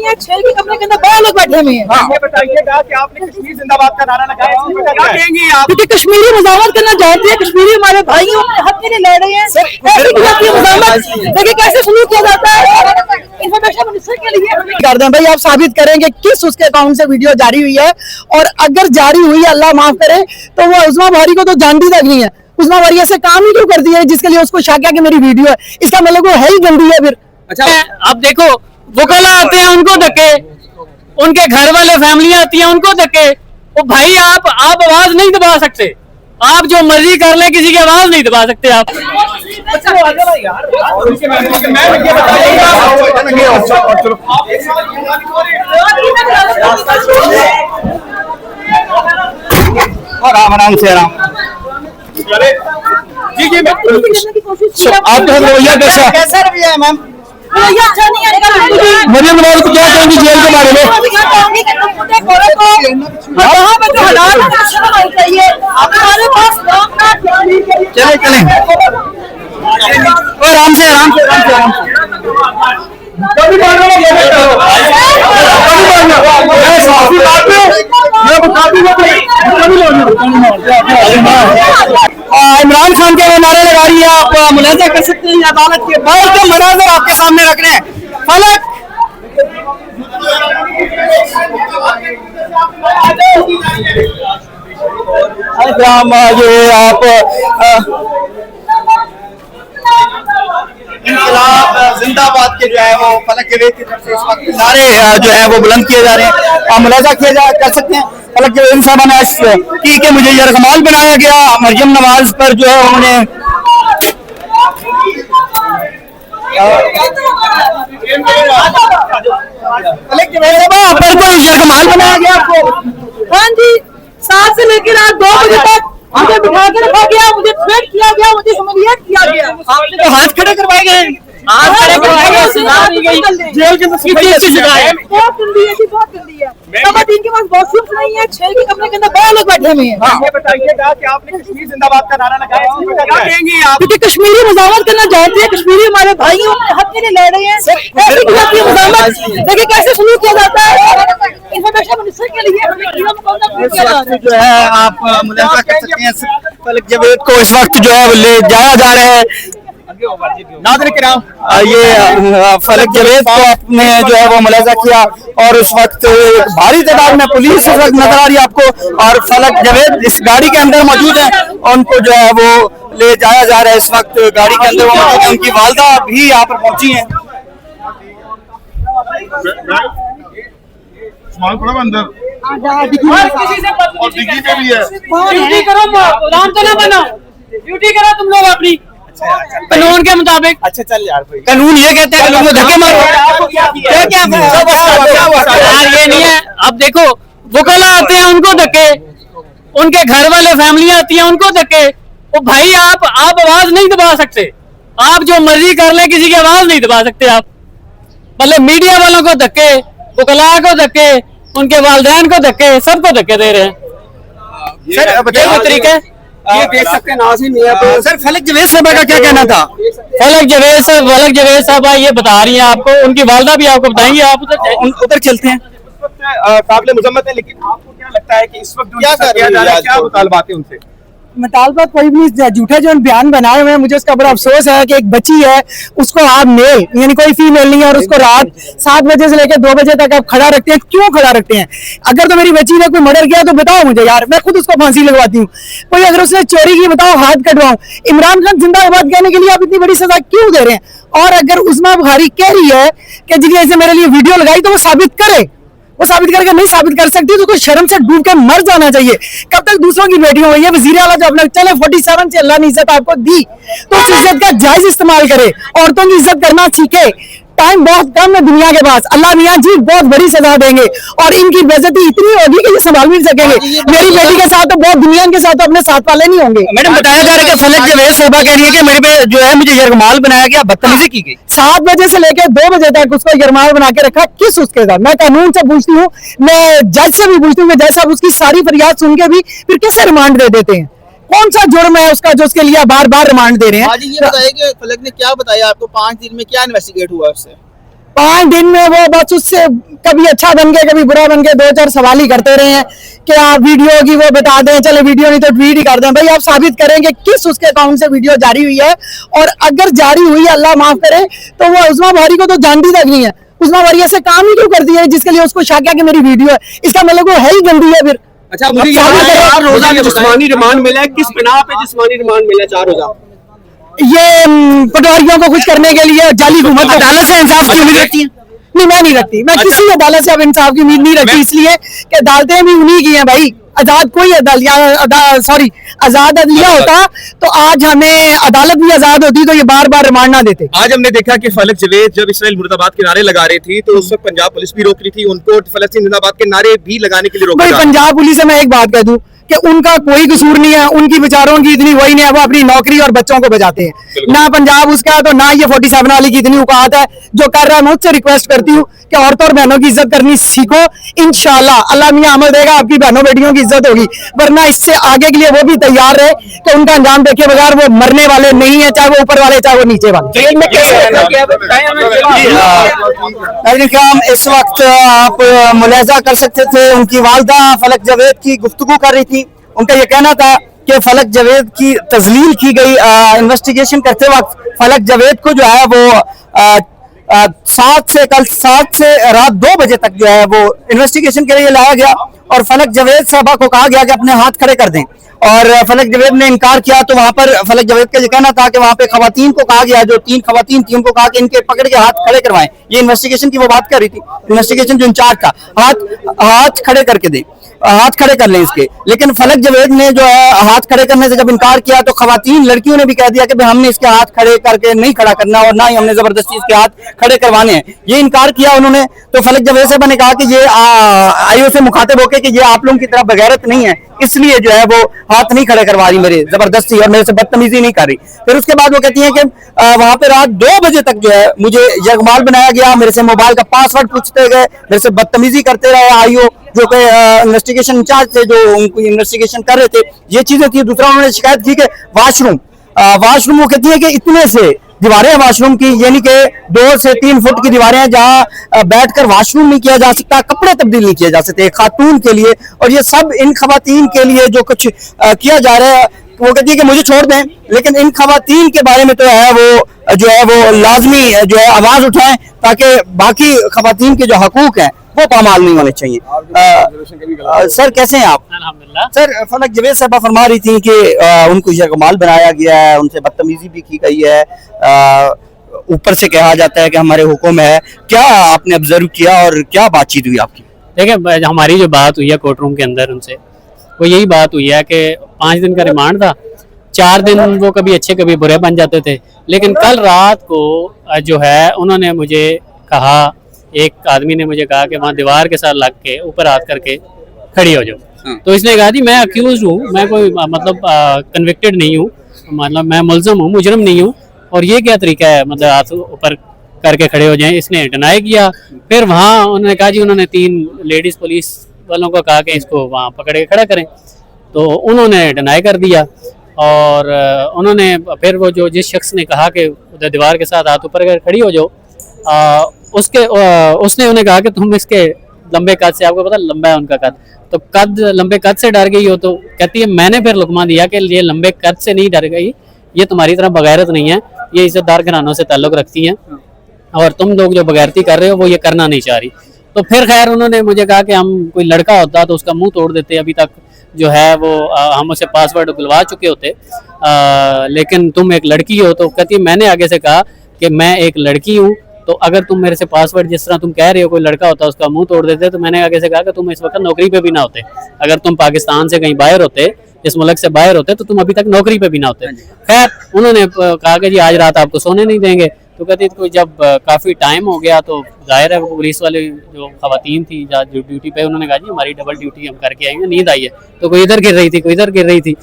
नहीं है, 6 के कमरे के अंदर 12 लोग बैठे हुए हैं। ये बताइएगा कि आपने कश्मीर जिंदाबाद का नारा लगाया, क्या कहेंगी आप? क्योंकि कश्मीरी मुजावरत करना जानते हैं, कश्मीरी हमारे भाई हैं, अपने हक के लिए लड़ रहे हैं। ऐसी मुजावरत देखिए कैसे शुरू किया जाता है। इंफॉर्मेशन मिनिस्टर के लिए कर दें भाई, आप साबित करेंगे किस उसके अकाउंट से वीडियो जारी हुई है, और अगर जारी हुई है अल्लाह माफ करे तो वो उस्मा भारी को तो जानती तक नहीं है। उस्मा भारी ऐसे काम ही क्यों करती है जिसके लिए उसको शक है कि मेरी वीडियो है, इसका मतलब वो है ही गंदी है। फिर अच्छा अब देखो वकला आते हैं उनको धक्के, उनके घर वाले फैमिली आती है उनको धक्के। ओ भाई आप आवाज नहीं दबा सकते, आप जो मर्जी कर ले किसी की आवाज नहीं दबा सकते आप। आराम से आराम जी जी आप कैसा रवैया है मैम? अच्छा नहीं है। मरियम नवाज को क्या कहेंगी जेल के बारे में? चले चले आराम से आराम से आराम इमरान खान के नारे लगा रही है, आप मुलाजा कर सकते हैं अदालत के बाहर के मनाजर आपके सामने रख रहे हैं। फलक जो आप इंकलाब जिंदाबाद के जो है वो फलक जवेद की तरफ से इस वक्त नारे जो है वो बुलंद किए जा रहे हैं, आप मुलाजा कर सकते हैं। फलक जवेद साहब ने की कि मुझे यरगमाल बनाया गया, मरियम नवाज पर जो है उन्होंने फलक जवेद पर कोई यरगमाल बनाया गया आपको? हाँ जी, 7 से लेकर रात 2 बजे तक मुझे बिठा के रखा गया, मुझे थ्रेट किया गया, मुझे ह्यूमिलिएट किया गया। आपने तो हाथ खड़े करवाए गए, हाथ खड़े करवाए गए, जेल के बहुत गंदी है जी, बहुत गंदी है। नंबर 3 के पास वॉशरूम्स नहीं है, 6 के कमरे के अंदर 12 लोग बैठे हुए हैं। ये बताइएगा कि आपने कश्मीर जिंदाबाद का नारा लगाया, क्या कहेंगी आप? क्योंकि कश्मीरी मुजावरत करना जानते हैं, कश्मीरी हमारे भाई हैं, अपने हक के लिए लड़ रहे हैं। ऐसी मुजावरत देखिए कैसे शुरू किया जाता है। इंफॉर्मेशन मिनिस्टर के लिए जो है आप मुलाजा कर सकते हैं। फलक जवेद को इस वक्त जो है ले जाया जा रहा है। ये फलक जवेद को आपने जो है वो मुलाजा किया, और उस वक्त भारी तादाद में पुलिस इस वक्त नजर आ रही है आपको, और फलक जवेद इस गाड़ी के अंदर मौजूद है, उनको जो है वो ले जाया जा रहा है। इस वक्त गाड़ी के अंदर वो मौजूद है, उनकी वालदा भी यहाँ पर पहुंची है। अंदर किसी से और डिग्गी पे भी है। ड्यूटी करो, राम तो ना बनो, ड्यूटी करो तुम लोग अपनी कानून के मुताबिक। अच्छा चल यार, कानून ये कहते हैं कानून को धक्के मारो, यार ये नहीं है। अब देखो वकला आते हैं उनको धक्के, उनके घर वाले फैमिली आती है उनको धक्के। ओ भाई आप आवाज नहीं दबा सकते, आप जो मर्जी कर ले किसी की आवाज नहीं दबा सकते आप। मतलब मीडिया वालों को धक्के, वकला को धक्के, उनके वालिदैन को धक्के, सबको धक्के दे रहे हैं। सर बताइए तरीका ये देख सकते हैं नाज़रीन। सर फलक जवेद साहब का क्या कहना था? फलक जवेद साहब ये बता रही हैं आपको, उनकी वालदा भी आपको बताएंगी। आप उधर चलते हैं। काबिल मुजम्मत है, लेकिन आपको क्या लगता है कि इस वक्त क्या कर रहा है, क्या मुतालबात है उनसे? मुतालबा कोई भी झूठे जो बयान बनाए हुए हैं, मुझे उसका बड़ा अफसोस है कि एक बच्ची है, उसको आप मेल यानी कोई फीमेल नहीं है, और उसको रात 7 बजे से लेकर 2 बजे तक आप खड़ा रखते हैं। क्यों खड़ा रखते हैं? अगर तो मेरी बच्ची ने कोई मर्डर किया तो बताओ मुझे यार, मैं खुद उसको फांसी लगवाती हूँ। कोई अगर उसने चोरी की बताओ, हाथ कटवाऊं। इमरान खान जिंदाबाद कहने के लिए आप इतनी बड़ी सजा क्यों दे रहे हैं? और अगर उस्मा बुखारी कह रही है कि जिन्हें ऐसे मेरे लिए वीडियो लगाई, तो वो साबित करे। वो साबित करके नहीं साबित कर सकती तो कोई शर्म से डूब के मर जाना चाहिए। कब तक दूसरों की बेटियों हुई है? वजीर आला जो अपना चले 47 से अल्लाह ने इज्जत आपको दी, तो उस इज्जत का जायज इस्तेमाल करे, औरतों की इज्जत करना सीखे। टाइम बहुत कम है दुनिया के पास, अल्लाह मियां जी बहुत बड़ी सजा देंगे, और इनकी बेइज्जती इतनी होगी कि ये संभाल भी नहीं सकेंगे। मेरी बेटी के साथ तो बहुत, दुनिया के साथ तो अपने साथ वाले नहीं होंगे। मैडम बताया जा रहा है कि फलक जवेद साहबा कह रही है कि मेरे पे जो है मुझे यरगमाल बनाया गया, बदतमीजी की गई। 7 बजे से लेकर 2 बजे तक उसको यरगमाल बना के रखा। किस उसके साथ? मैं कानून से पूछती हूँ, मैं जज से भी पूछती हूँ, जज साहब उसकी सारी फरियाद सुन के भी फिर कैसे रिमांड दे देते हैं? कौन सा जुर्म है उसका जो उसके लिए बार बार रिमांड दे रहे हैं? ये बताइए कि फलक ने क्या बताया आपको, 5 दिन में क्या इन्वेस्टिगेट हुआ उससे? 5 दिन में वो बस उससे कभी अच्छा बन के कभी बुरा बन के 2-4 सवाल ही करते रहे हैं कि आप वीडियो की वो बता दें, चले वीडियो नहीं तो ट्वीट ही कर दें। भाई आप साबित करें कि किस उसके अकाउंट से वीडियो जारी हुई है, और अगर जारी हुई है अल्लाह माफ करे तो वो उस्मा भारी को तो जानती तक नहीं है। उस्मा भारी ऐसे काम ही क्यों कर दिया है जिसके लिए उसको शक है कि मेरी वीडियो है? इसका मतलब वो है ही गंदी है फिर। अच्छा, मुझे यहाँ 4 रोजा जिस्मानी रिमांड मिला है, किस बिना पे जिस्मानी रिमांड मिला 4 रोजा? ये पटवारियों को खुश करने के लिए जाली हुकूमत अदालत से इंसाफ की उम्मीद रखती है? नहीं, मैं नहीं रखती। मैं किसी अदालत से अब इंसाफ की उम्मीद नहीं रखती, इसलिए कि अदालतें भी उन्हीं की हैं भाई। आजाद कोई आजाद अदलिया होता तो आज हमें अदालत भी आजाद होती तो ये बार बार रिमांड ना देते। आज हमने देखा कि फलक जवेद जब इसराइल मुर्दाबाद के नारे लगा रही थी तो उस वक्त पंजाब पुलिस भी रोक रही थी, उनको फलस्तीन जिंदाबाद के नारे भी लगाने के लिए रोका भाई जा रहा है। पंजाब पुलिस से मैं एक बात कह दूं कि उनका कोई कसूर नहीं है, उनकी बेचारों की इतनी वही नहीं है, वो अपनी नौकरी और बच्चों को बचाते हैं। ना पंजाब उसका तो ना ये 47 वाली की इतनी औकात है जो कर रहा है। मुझसे रिक्वेस्ट करती हूँ कि औरतों और बहनों की इज्जत करनी सीखो। इंशाल्लाह अल्लाह मियां अमल देगा, आपकी बहनों बेटियों की इज्जत होगी। वरना इससे आगे के लिए वो भी तैयार है कि उनका अंजाम देखे बगैर वो मरने वाले नहीं है, चाहे वो ऊपर वाले चाहे वो नीचे वाले। इस वक्त आप मुलाजा कर सकते थे, उनकी वालदा फलक जवेद की गुफ्तगू कर रही थी। उनका ये कहना था कि फलक जवेद की तजलील की गई। इन्वेस्टिगेशन करते वक्त फलक जवेद को जो है वो 7 से रात 2 बजे तक जो है वो इन्वेस्टिगेशन के लिए लाया गया, और फलक जवेद साहबा को कहा गया कि अपने हाथ खड़े कर दें, और फलक जवेद ने इनकार किया। तो वहां पर फलक जवेद का ये कहना था कि वहां पे खवातीन को कहा गया, जो 3 खवातीन थी उनको कहा कि इनके पकड़ के हाथ खड़े करवाएं। ये इन्वेस्टिगेशन की वो बात कर रही थी, इन्वेस्टिगेशन जो इंचार्ज था, हाथ खड़े करके दें, हाथ खड़े कर लें इसके। लेकिन फलक जवेद ने जो है हाथ खड़े करने से जब इनकार किया तो खवातीन लड़कियों ने भी कह दिया कि भाई हमने इसके हाथ खड़े करके नहीं खड़ा करना और ना ही हमने जबरदस्ती इसके हाथ खड़े करवाने हैं। ये इनकार किया उन्होंने। तो फलक जवेद साहब ने कहा कि ये आईओ से मुखातिब होकर कि ये आप लोगों की तरह बगैरत नहीं है, इसलिए जो है वो हाथ नहीं खड़े करवा रही मेरे जबरदस्ती और मेरे से बदतमीजी नहीं कर रही। फिर उसके बाद वो कहती है कि वहां पे रात 2 बजे तक जो है मुझे यगमाल बनाया गया, मेरे से मोबाइल का पासवर्ड पूछते गए, मेरे से बदतमीजी करते रहे आईओ जो कि इन्वेस्टिगेशन इंचार्ज थे, जो उनको इन्वेस्टिगेशन कर रहे थे। ये चीजें थी। दूसरा उन्होंने शिकायत की कि वाशरूम वो कहती है कि इतने से दीवारें हैं वाशरूम की, यानी कि 2 से 3 फुट की दीवारें हैं जहां बैठकर वाशरूम नहीं किया जा सकता, कपड़े तब्दील नहीं किए जा सकते खातून के लिए। और ये सब इन खवातीन के लिए जो कुछ किया जा रहा है, वो कहती है कि मुझे छोड़ दें, लेकिन इन खवातीन के बारे में तो है वो जो है वो लाजमी जो है आवाज उठाएं ताकि बाकी खवातीन के जो हकूक हैं वो पामाल नहीं होने चाहिए। सर कैसे हैं आप? अल्हम्दुलिल्लाह। सर फलक जवेद साहबा फरमा रही थी कि उनको यगमाल बनाया गया है, उनसे बदतमीजी भी की गई है, ऊपर से कहा जाता है कि हमारे हुक्म है। क्या आपने ऑब्जर्व किया और क्या बातचीत हुई आपकी? देखिए, हमारी जो बात हुई है कोर्ट रूम के अंदर उनसे, वो यही बात हुई है कि 5 दिन का रिमांड था। 4 दिन वो कभी अच्छे कभी बुरे बन जाते थे, लेकिन कल रात को जो है उन्होंने मुझे कहा, एक आदमी ने मुझे कहा कि वहाँ दीवार के साथ लग के ऊपर हाथ करके खड़ी हो जाओ। तो इसने कहा जी मैं अक्यूज हूँ, मैं कोई मतलब कन्विक्टेड नहीं हूँ, मतलब मैं मुलजम हूँ, मुजरम नहीं हूँ, और ये क्या तरीका है मतलब हाथ ऊपर करके खड़े हो जाएं। इसने डिनाई किया। फिर वहाँ उन्होंने कहा जी उन्होंने 3 लेडीज पुलिस वालों को कहा कि इसको वहाँ पकड़ के खड़ा करें, तो उन्होंने डिनाई कर दिया। और उन्होंने फिर वो जो जिस शख्स ने कहा कि उधर दीवार के साथ हाथ ऊपर कर खड़ी हो जाओ, उसने उन्हें कहा कि तुम इसके लंबे कद से, आपको पता लंबा है उनका कद, तो कद लंबे कद से डर गई हो। तो कहती है मैंने फिर लुकमा दिया कि ये लंबे कद से नहीं डर गई, ये तुम्हारी तरह बगैरत नहीं है, ये इज्जतदार घरानों से ताल्लुक रखती हैं, और तुम लोग जो बगैरती कर रहे हो वो ये करना नहीं चाह रही। तो फिर खैर उन्होंने मुझे कहा कि हम कोई लड़का होता तो उसका मुंह तोड़ देते, अभी तक जो है वो हम उसे पासवर्ड बुलवा चुके होते, लेकिन तुम एक लड़की हो। तो कहती है मैंने आगे से कहा कि मैं एक लड़की हूँ, तो अगर तुम मेरे से पासवर्ड जिस तरह तुम कह रहे हो कोई लड़का होता उसका मुंह तोड़ देते, तो मैंने आगे से कहा कि तुम इस वक्त नौकरी पे भी ना होते। अगर तुम पाकिस्तान से कहीं बाहर होते, इस मुल्क से बाहर होते, तो तुम अभी तक नौकरी पे भी ना होते। खैर उन्होंने कहा कि जी आज रात आपको सोने नहीं देंगे। तो कहती कोई जब काफ़ी टाइम हो गया तो जाहिर है वो पुलिस वाले जो खवातीन थी ड्यूटी पे, उन्होंने कहा जी हमारी डबल ड्यूटी हम करके आएंगे, नींद आई है। तो कोई इधर गिर रही थी, कोई इधर गिर रही थी।